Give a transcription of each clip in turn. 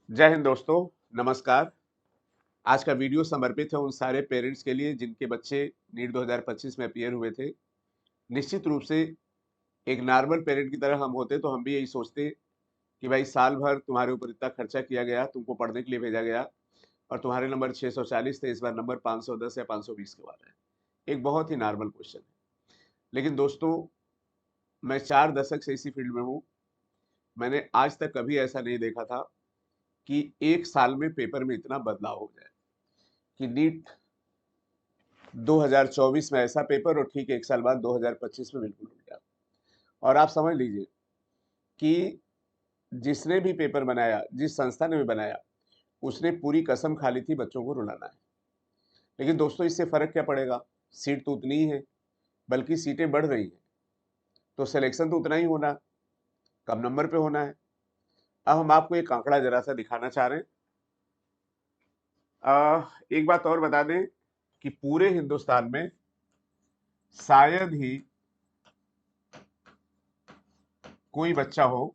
जय हिंद दोस्तों, नमस्कार। आज का वीडियो समर्पित है उन सारे पेरेंट्स के लिए जिनके बच्चे नीट 2025 में अपीयर हुए थे। निश्चित रूप से एक नॉर्मल पेरेंट की तरह हम होते तो हम भी यही सोचते कि भाई साल भर तुम्हारे ऊपर इतना खर्चा किया गया, तुमको पढ़ने के लिए भेजा गया और तुम्हारे नंबर 640 थे, इस बार नंबर 510 या 520 के वाला है। एक बहुत ही नॉर्मल क्वेश्चन है। लेकिन दोस्तों, मैं 4 दशक से इसी फील्ड में हूँ। मैंने आज तक कभी ऐसा नहीं देखा था कि एक साल में पेपर में इतना बदलाव हो जाए कि नीट 2024 में ऐसा पेपर और ठीक एक साल बाद 2025 में बिल्कुल उल्टा। और आप समझ लीजिए कि जिसने भी पेपर बनाया, जिस संस्था ने भी बनाया, उसने पूरी कसम खा ली थी बच्चों को रुलाना है। लेकिन दोस्तों, इससे फर्क क्या पड़ेगा? सीट तो उतनी ही है, बल्कि सीटें बढ़ रही हैं। तो सिलेक्शन तो उतना ही होना, कम नंबर पे होना है। अब हम आपको एक आंकड़ा जरा सा दिखाना चाह रहे हैं। एक बात और बता दें कि पूरे हिंदुस्तान में शायद ही कोई बच्चा हो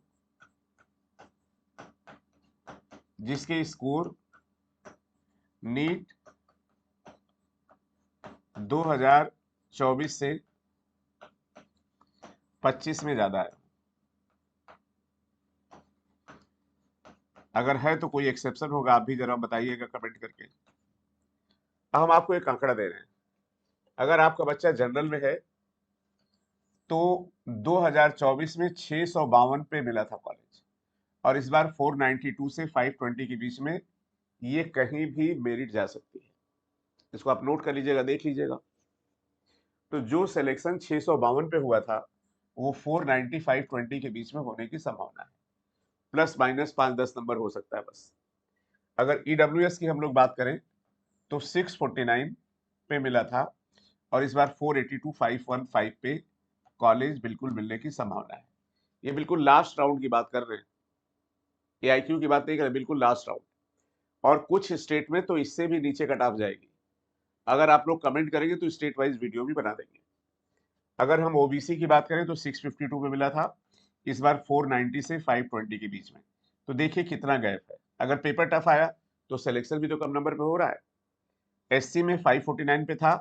जिसके स्कोर नीट 2024 से 25 में ज्यादा है। अगर है तो कोई एक्सेप्शन होगा, आप भी जरा बताइएगा कमेंट करके। अब हम आपको एक आंकड़ा दे रहे हैं। अगर आपका बच्चा जनरल में है तो 2024 में 652 पे मिला था कॉलेज, और इस बार 492 से 520 के बीच में ये कहीं भी मेरिट जा सकती है। इसको आप नोट कर लीजिएगा, देख लीजिएगा। तो जो सिलेक्शन 652 पे हुआ था वो 490 520 के बीच में होने की संभावना है। प्लस माइनस 5-10 नंबर हो सकता है बस। अगर ईडब्ल्यूएस की हम लोग बात करें तो 649 पे मिला था, और इस बार 482 515 पे कॉलेज बिल्कुल मिलने की संभावना है। ये बिल्कुल लास्ट राउंड की बात कर रहे हैं, एआईक्यू की बात नहीं कर रहे, बिल्कुल लास्ट राउंड। और कुछ स्टेट में तो इससे भी नीचे कट ऑफ जाएगी। अगर आप लोग कमेंट करेंगे तो स्टेट वाइज वीडियो भी बना देंगे। अगर हम ओबीसी की बात करें तो 652 पे मिला था, इस बार 490 से 520 के बीच में। तो देखिए कितना गैप है। अगर पेपर टफ आया तो सिलेक्शन भी तो कम नंबर पे हो रहा है। एससी में 549 पे था,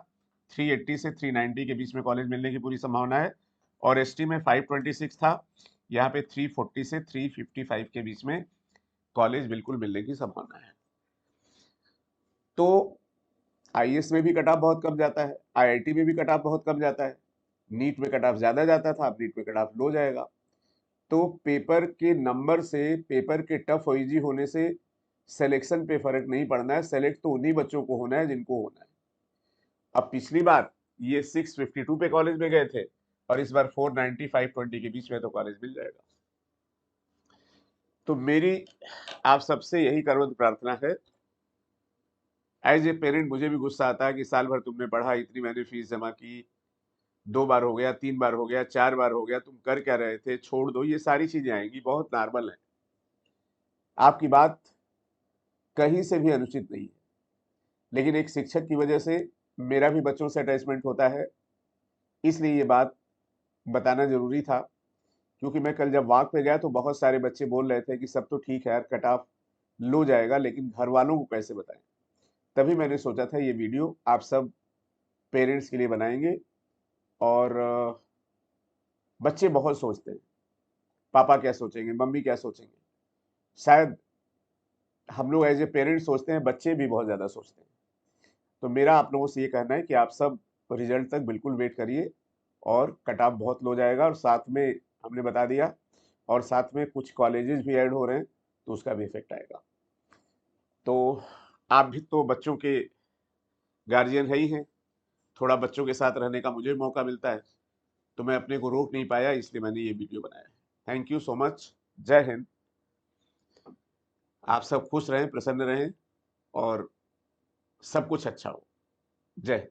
380 से 390 के बीच में कॉलेज मिलने की पूरी संभावना है। और एसटी में 526 था, यहाँ पे 340 से 355 के बीच में कॉलेज बिल्कुल मिलने की संभावना है। तो आईएएस में भी कट ऑफ बहुत कम जाता है, आईआईटी में भी कट ऑफ बहुत कम जाता है। नीट में कट ऑफ ज्यादा जाता था, अब नीट में कट ऑफ लो जाएगा। तो पेपर के नंबर से, पेपर के टफ और इजी होने से सिलेक्शन पे फर्क नहीं पड़ना है। सेलेक्ट तो उन्हीं बच्चों को होना है जिनको होना है। अब पिछली बार ये 652 पे कॉलेज में गए थे, और इस बार 490 520 के बीच में तो कॉलेज मिल जाएगा। तो मेरी आप सबसे यही करवत प्रार्थना है। एज ए पेरेंट मुझे भी गुस्सा आता है कि साल भर तुमने पढ़ा, इतनी मैंने फीस जमा की, 2 बार हो गया, 3 बार हो गया, 4 बार हो गया, तुम कर क्या रहे थे, छोड़ दो। ये सारी चीजें आएंगी, बहुत नॉर्मल है। आपकी बात कहीं से भी अनुचित नहीं है। लेकिन एक शिक्षक की वजह से मेरा भी बच्चों से अटैचमेंट होता है, इसलिए ये बात बताना जरूरी था। क्योंकि मैं कल जब वॉक पे गया तो बहुत सारे बच्चे बोल रहे थे कि सब तो ठीक है यार, कट ऑफ लो जाएगा, लेकिन घर वालों को कैसे बताएं। तभी मैंने सोचा था ये वीडियो आप सब पेरेंट्स के लिए बनाएंगे। और बच्चे बहुत सोचते हैं, पापा क्या सोचेंगे, मम्मी क्या सोचेंगे। शायद हम लोग एज ए पेरेंट सोचते हैं, बच्चे भी बहुत ज्यादा सोचते हैं। तो मेरा आप लोगों से ये कहना है कि आप सब रिजल्ट तक बिल्कुल वेट करिए, और कट ऑफ बहुत लो जाएगा। और साथ में हमने बता दिया, और साथ में कुछ कॉलेजेस भी ऐड हो रहे हैं, तो उसका भी इफेक्ट आएगा। तो आप भी तो बच्चों के गार्जियन है ही हैं, थोड़ा बच्चों के साथ रहने का मुझे मौका मिलता है, तो मैं अपने को रोक नहीं पाया, इसलिए मैंने ये वीडियो बनाया है। Thank you so much. जय हिंद। आप सब खुश रहें, प्रसन्न रहें, और सब कुछ अच्छा हो। जय हिंद।